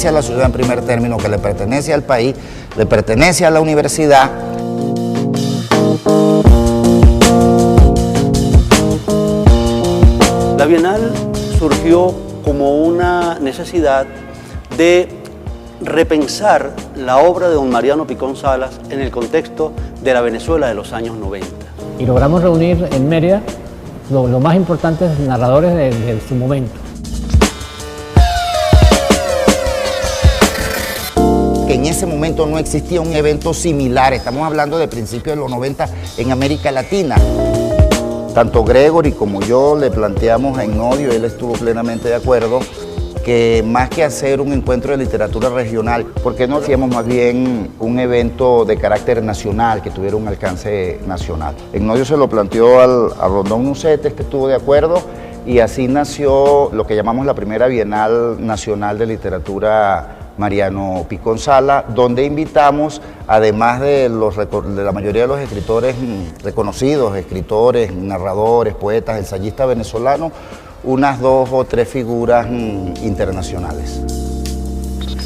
pertenece a la ciudad en primer término, que le pertenece al país, le pertenece a la universidad. La Bienal surgió como una necesidad de repensar la obra de don Mariano Picón Salas en el contexto de la Venezuela de los años 90. Y logramos reunir en Mérida los más importantes narradores de su momento. Que en ese momento no existía un evento similar, estamos hablando de principios de los 90 en América Latina. Tanto Gregory como yo le planteamos a Ignodio, él estuvo plenamente de acuerdo, que más que hacer un encuentro de literatura regional, ¿por qué no hacíamos más bien un evento de carácter nacional, que tuviera un alcance nacional? Ignodio se lo planteó a Rondón Nucetes, que estuvo de acuerdo, y así nació lo que llamamos la primera Bienal Nacional de Literatura Mariano Picón Salas, donde invitamos, además de la mayoría de los escritores reconocidos, escritores, narradores, poetas, ensayistas venezolanos, unas 2 o 3 figuras internacionales.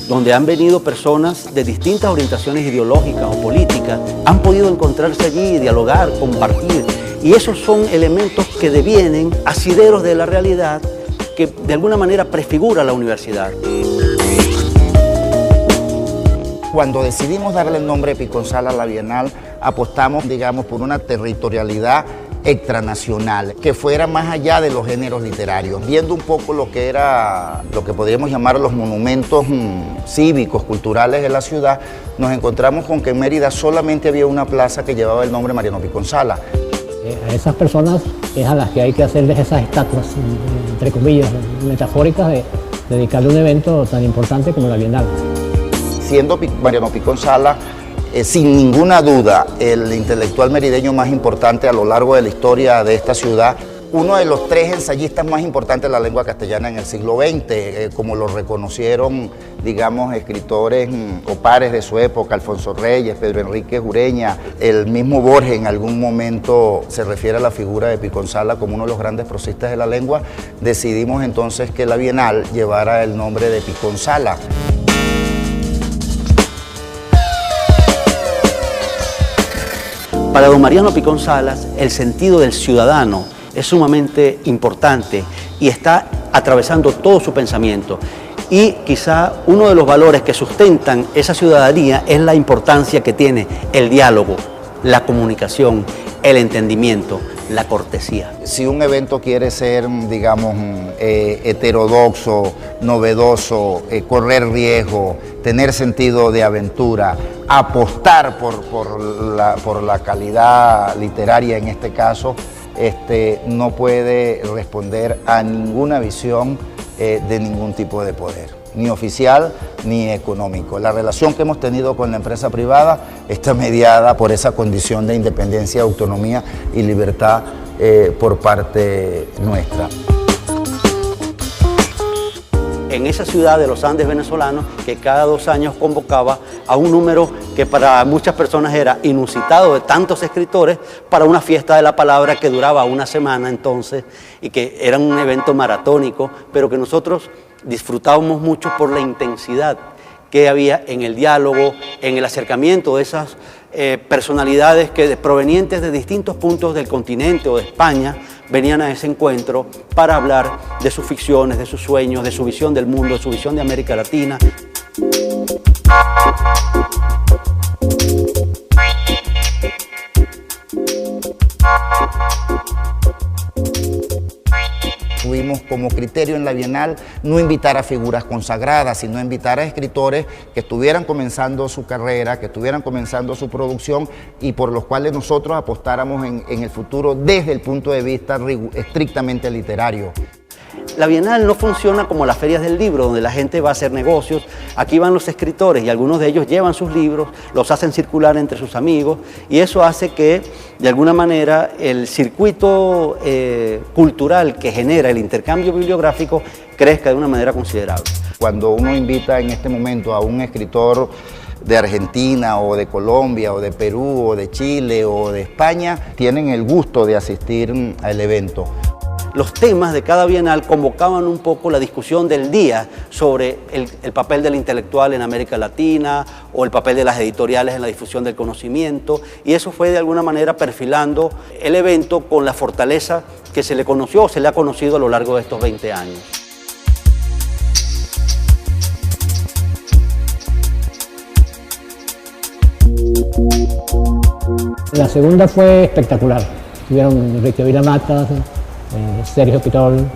Donde han venido personas de distintas orientaciones ideológicas o políticas, han podido encontrarse allí, dialogar, compartir, y esos son elementos que devienen asideros de la realidad que de alguna manera prefigura la universidad. Cuando decidimos darle el nombre de Picón Salas a la Bienal, apostamos, digamos, por una territorialidad extranacional, que fuera más allá de los géneros literarios, viendo un poco lo que era, lo que podríamos llamar los monumentos cívicos, culturales de la ciudad. Nos encontramos con que en Mérida solamente había una plaza que llevaba el nombre Mariano Picón Salas. A esas personas es a las que hay que hacerles esas estatuas, entre comillas, metafóricas, de dedicarle un evento tan importante como la Bienal. Siendo Mariano Picón Salas, sin ninguna duda, el intelectual merideño más importante a lo largo de la historia de esta ciudad, uno de los 3 ensayistas más importantes de la lengua castellana en el siglo XX, como lo reconocieron, digamos, escritores o pares de su época, Alfonso Reyes, Pedro Enrique Ureña, el mismo Borges en algún momento se refiere a la figura de Picón Salas como uno de los grandes prosistas de la lengua. Decidimos entonces que la Bienal llevara el nombre de Picón Salas. Para don Mariano Picón Salas, el sentido del ciudadano es sumamente importante y está atravesando todo su pensamiento. Y quizá uno de los valores que sustentan esa ciudadanía es la importancia que tiene el diálogo, la comunicación, el entendimiento, la cortesía. Si un evento quiere ser, digamos, heterodoxo, novedoso, correr riesgo, tener sentido de aventura, apostar por la calidad literaria en este caso, no puede responder a ninguna visión de ningún tipo de poder, ni oficial ni económico. La relación que hemos tenido con la empresa privada está mediada por esa condición de independencia, autonomía y libertad por parte nuestra. En esa ciudad de los Andes venezolanos, que cada 2 años convocaba a un número que para muchas personas era inusitado, de tantos escritores, para una fiesta de la palabra que duraba una semana entonces, y que era un evento maratónico, pero que nosotros disfrutábamos mucho por la intensidad que había en el diálogo, en el acercamiento de esas personalidades que provenientes de distintos puntos del continente o de España venían a ese encuentro para hablar de sus ficciones, de sus sueños, de su visión del mundo, de su visión de América Latina. Tuvimos como criterio en la Bienal no invitar a figuras consagradas, sino invitar a escritores que estuvieran comenzando su carrera, que estuvieran comenzando su producción y por los cuales nosotros apostáramos en el futuro desde el punto de vista estrictamente literario. La Bienal no funciona como las ferias del libro, donde la gente va a hacer negocios. Aquí van los escritores y algunos de ellos llevan sus libros, los hacen circular entre sus amigos y eso hace que, de alguna manera, el circuito cultural que genera el intercambio bibliográfico crezca de una manera considerable. Cuando uno invita en este momento a un escritor de Argentina o de Colombia o de Perú o de Chile o de España, tienen el gusto de asistir al evento. los temas de cada bienal convocaban un poco la discusión del día sobre el papel del intelectual en América Latina o el papel de las editoriales en la difusión del conocimiento, y eso fue de alguna manera perfilando el evento con la fortaleza que se le conoció o se le ha conocido a lo largo de estos 20 años. La segunda fue espectacular. Estuvieron Enrique Vilamata, Sergio Pitol,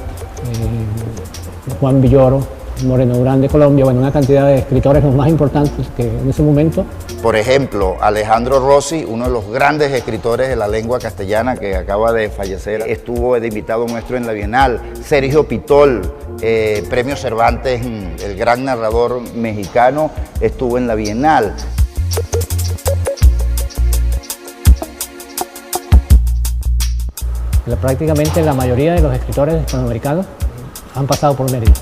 Juan Villoro, Moreno Durán de Colombia, bueno, una cantidad de escritores los más importantes que en ese momento. Por ejemplo, Alejandro Rossi, uno de los grandes escritores de la lengua castellana que acaba de fallecer, estuvo de invitado nuestro en la Bienal. Sergio Pitol, Premio Cervantes, el gran narrador mexicano, estuvo en la Bienal. Prácticamente la mayoría de los escritores hispanoamericanos han pasado por Mérida.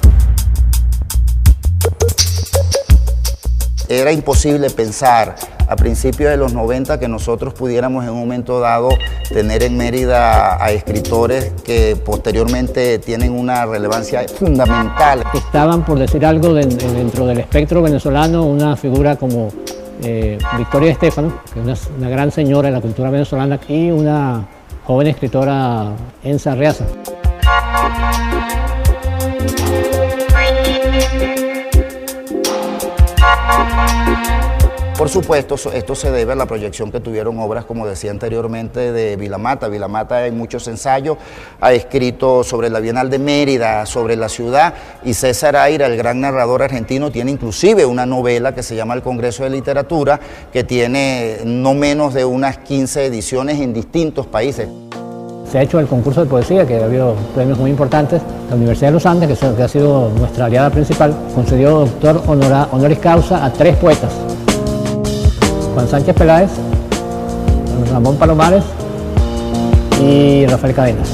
Era imposible pensar a principios de los 90 que nosotros pudiéramos en un momento dado tener en Mérida a escritores que posteriormente tienen una relevancia fundamental. Estaban, por decir algo, dentro del espectro venezolano, una figura como Victoria Estefano, que es una gran señora de la cultura venezolana, y una joven escritora, Enza Reaza. Por supuesto, esto se debe a la proyección que tuvieron obras, como decía anteriormente, de Vilamata. Vilamata en muchos ensayos ha escrito sobre la Bienal de Mérida, sobre la ciudad, y César Aira, el gran narrador argentino, tiene inclusive una novela que se llama El Congreso de Literatura, que tiene no menos de unas 15 ediciones en distintos países. Se ha hecho el concurso de poesía, que ha habido premios muy importantes. La Universidad de los Andes, que ha sido nuestra aliada principal, concedió doctor honoris causa a 3 poetas. Juan Sánchez Peláez, Ramón Palomares y Rafael Cadenas.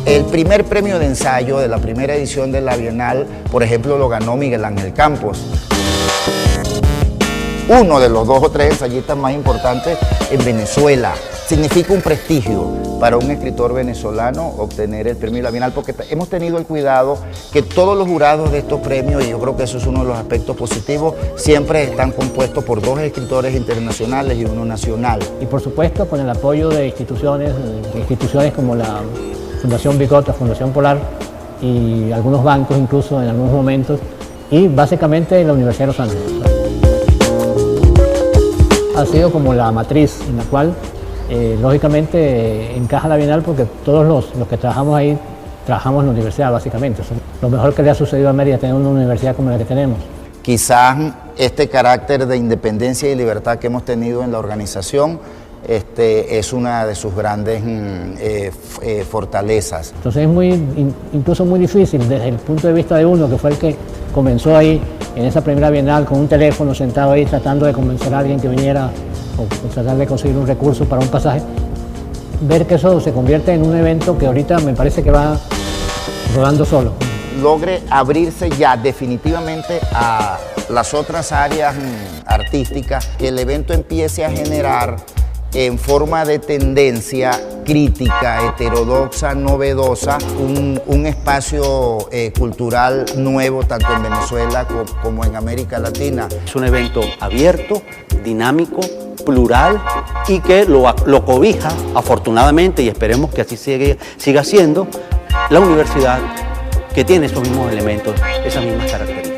El primer premio de ensayo de la primera edición de la Bienal, por ejemplo, lo ganó Miguel Ángel Campos. Uno de los 2 o 3 ensayistas más importantes en Venezuela. Significa un prestigio para un escritor venezolano obtener el premio de la Bienal, porque hemos tenido el cuidado que todos los jurados de estos premios, y yo creo que eso es uno de los aspectos positivos, siempre están compuestos por 2 escritores internacionales y 1 nacional. Y por supuesto con el apoyo de instituciones como la Fundación Bicota, Fundación Polar y algunos bancos incluso en algunos momentos, y básicamente la Universidad de los Andes. Ha sido como la matriz en la cual lógicamente encaja la Bienal, porque todos los que trabajamos ahí trabajamos en la universidad básicamente. Lo mejor que le ha sucedido a Mérida es tener una universidad como la que tenemos. Quizás este carácter de independencia y libertad que hemos tenido en la organización es una de sus grandes fortalezas. Entonces es incluso muy difícil desde el punto de vista de uno, que fue el que comenzó ahí en esa primera Bienal con un teléfono sentado ahí tratando de convencer a alguien que viniera o tratar de conseguir un recurso para un pasaje, ver que eso se convierte en un evento que ahorita me parece que va rodando solo. Logre abrirse ya definitivamente a las otras áreas artísticas, que el evento empiece a generar en forma de tendencia crítica, heterodoxa, novedosa, un espacio cultural nuevo tanto en Venezuela como en América Latina. Es un evento abierto, dinámico, plural y que lo cobija, afortunadamente, y esperemos que así siga siendo, la universidad, que tiene esos mismos elementos, esas mismas características.